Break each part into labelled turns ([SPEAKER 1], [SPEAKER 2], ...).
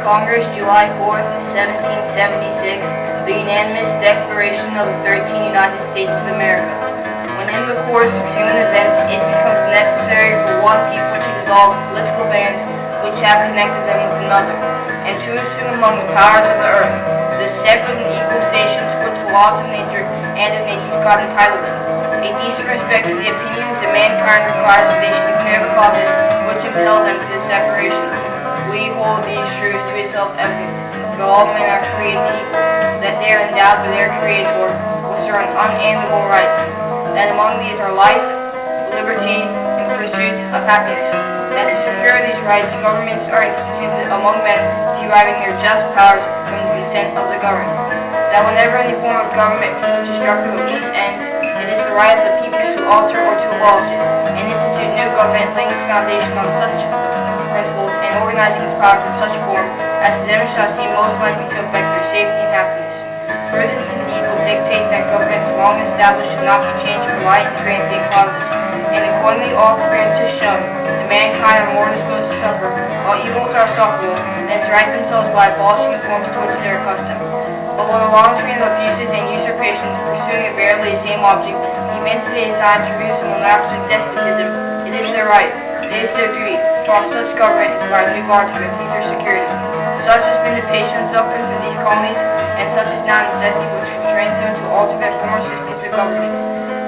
[SPEAKER 1] Congress, July 4th, 1776, the unanimous Declaration of the 13 United States of America. When in the course of human events it becomes necessary for one people to dissolve political bands which have connected them with another, and to assume among the powers of the earth the separate and equal stations which the laws of nature and of nature's God entitle them, a decent respect to the opinions of mankind requires that they should declare the causes which impel them to the separation. We hold these truths to be self-evident, that all men are created equal, that they are endowed by their Creator with certain unalienable rights, that among these are life, liberty, and the pursuit of happiness, that to secure these rights governments are instituted among men deriving their just powers from the consent of the governed, that whenever any form of government proves destructive of these ends, it is the right of the people to alter or to abolish it, and institute new government laying its foundation on such principles and organizing its powers in such form as to them shall seem most likely to affect their safety and happiness. Prudence indeed will dictate that governments long established should not be changed for light and transient causes, and accordingly all experience has shown that mankind are more disposed to suffer, while evils are sufferable, than to right themselves by abolishing forms towards their custom. But when a long train of abuses and usurpations pursuing verily the same object, the immensity designed to reduce some absolute despotism, it is their right, it is their duty, to form such government as by new guards for future security. Such has been the patient sufferance of these colonies, and such is now necessity which constrains them to alter their former systems of government.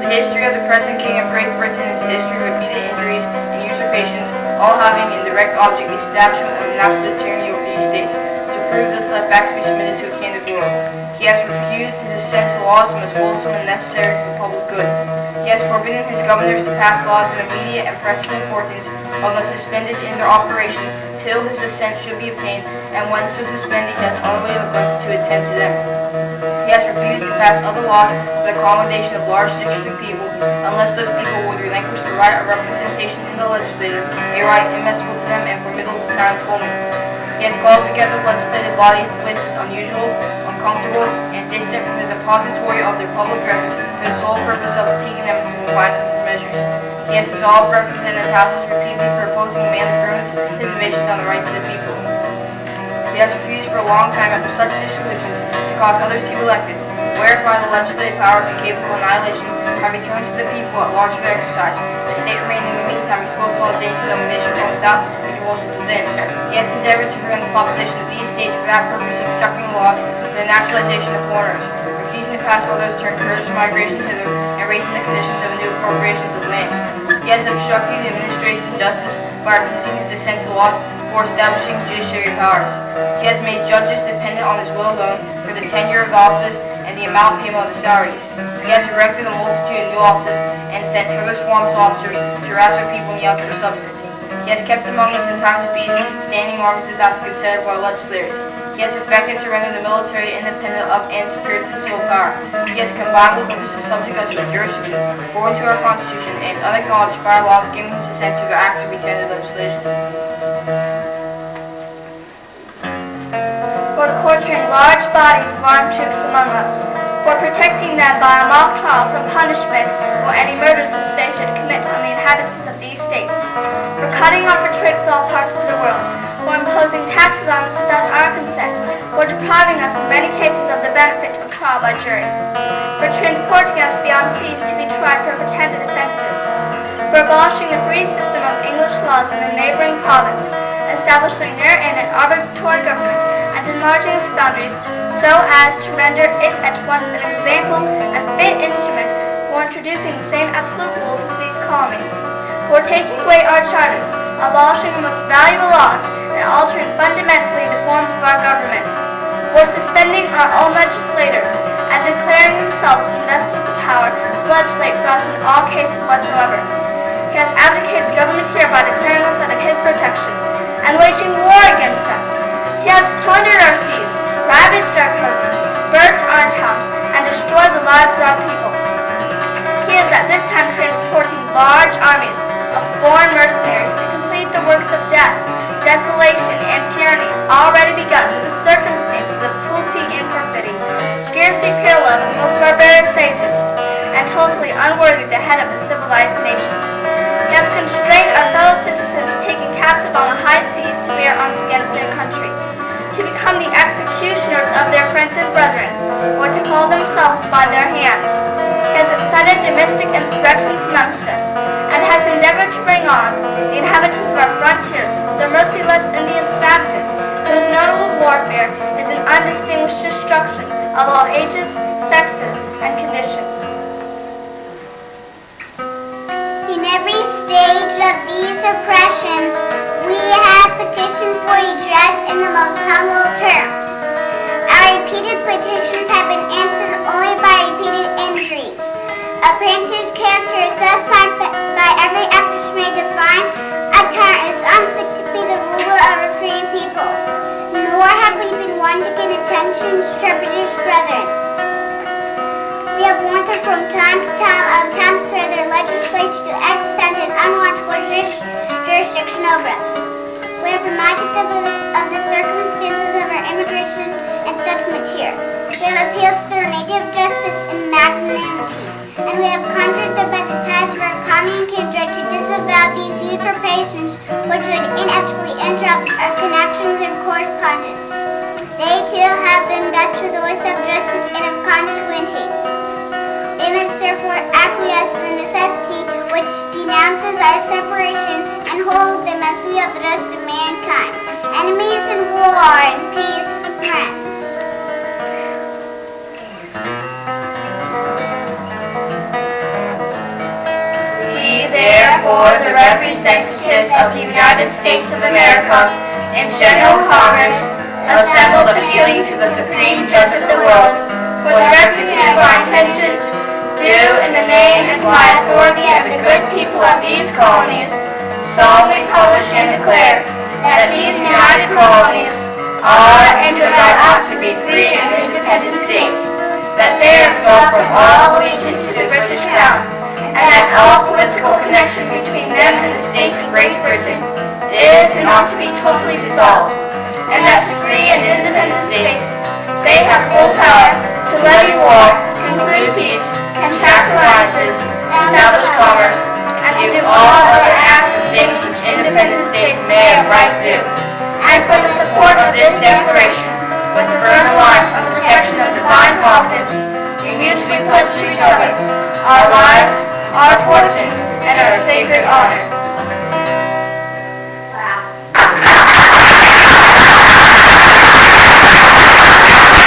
[SPEAKER 1] The history of the present King of Great Britain is a history of repeated injuries and usurpations, all having in direct object the establishment of an absolute tyranny over these states. To prove this, let facts be submitted to a candid world. He has refused his assent to laws most wholesome and necessary for the public good. He has forbidden his governors to pass laws of immediate and pressing importance unless suspended in their operation till his assent should be obtained, and when so suspended he has utterly neglected to attend to them. He has refused to pass other laws for the accommodation of large sections of people, unless those people would relinquish the right of representation in the legislature, a right immiscible to them and formidable to times only. He has called together the legislative body in places unusual, uncomfortable, and distant from the depository of their public records for the sole purpose of fatiguing them to confine them to measures. He has dissolved representative houses repeatedly for opposing the man of government's his invasions on the rights of the people. He has refused for a long time after such dissolutions to cause others to be elected, whereby the legislative powers incapable of annihilation have returned to the people at large for their exercise. The state remained in the meantime exposed to all the dangers of invasion from without and convulsions within. He has endeavored to prevent the population of these states for that purpose of obstructing the laws for the naturalization of foreigners, refusing to pass others to encourage migration hither, and raising the conditions of new appropriations of lands. He has obstructed the administration of justice by refusing his assent to laws for establishing judiciary powers. He has made judges dependent on his will alone for the tenure of offices and the amount payment of their salaries. He has erected a multitude of new offices and sent further swarms of officers to harass our people and yell for substance. He has kept among us in times of peace standing armies without the consent of our legislators. He has effected to render the military independent of and superior to the civil power. He has combined with others to subject us to a jurisdiction foreign to our Constitution and unacknowledged by our laws, giving his assent to the acts of pretended legislation.
[SPEAKER 2] For quartering large bodies of armed troops among us, for protecting them by a mock trial from punishment or any murders which they should commit on the inhabitants of these states, for cutting off our trade with all parts of the world, for imposing taxes on us without our consent, for depriving us in many cases of the benefit of trial by jury, for transporting us beyond seas to be tried for pretended offenses, for abolishing the free system of English laws in the neighboring province, establishing therein an arbitrary government, and enlarging its boundaries so as to render it at once an example and fit instrument for introducing the same absolute rules into these colonies, for taking away our charters, abolishing the most valuable laws, and altering fundamentally the forms of our governments, for suspending our own legislators, and declaring themselves invested with the power to legislate for us in all cases whatsoever. He has abdicated the government here by declaring us out of his protection, and waging war against us. He has plundered our seas, ravaged our coasts, burnt our towns, and destroyed the lives of our people. He is at this time transporting large armies of foreign mercenaries to complete the works of death, desolation, and tyranny already begun in the circumstances of cruelty and perfidy, scarcely paralleled in the most barbarous ages, and totally unworthy the head of a civilized nation. He has constrained our fellow citizens taken captive on the high seas to bear arms against their country, warfare is an undistinguished destruction of all ages, sexes, and conditions.
[SPEAKER 3] In every stage of these oppressions, we have petitioned for redress in the most humble terms. Our repeated petitions have been answered only by repeated injuries. A prince whose character is thus marked by every act which may define a tyrant is unfit to be the ruler of a free people. Nor have we been wanting in attention to our British brethren. We have warned them from time to time of attempts for their legislature to extend an unwarrantable jurisdiction over us. We have reminded them of the circumstances of our immigration and settlement here. We have appealed to their native justice and magnanimity, and we have conjured them by the ties of our common kindred to disavow these usurpations which would inevitably interrupt our connections and correspondence. They too have been deaf to the voice of justice and of consanguinity. We must therefore acquiesce in the necessity which denounces our separation and hold them as we of the rest of mankind, enemies in war and peace friends.
[SPEAKER 1] We, therefore, the representatives of the United States of America in General Congress, assembled appealing to the Supreme Judge of the world for the rectitude of our intentions, do, in the name and by authority of the good people of these colonies, solemnly publish and declare that these United Colonies are and ought to be free and independent states, that they are absolved from all allegiance to the British Crown, and that all political connection between them and the state of Great Britain is and ought to be totally dissolved, and that as free and independent states, they have full power to levy war, conclude peace, contract alliances, establish commerce, and do all other acts and things which independent states may have right to. And for the support of this declaration,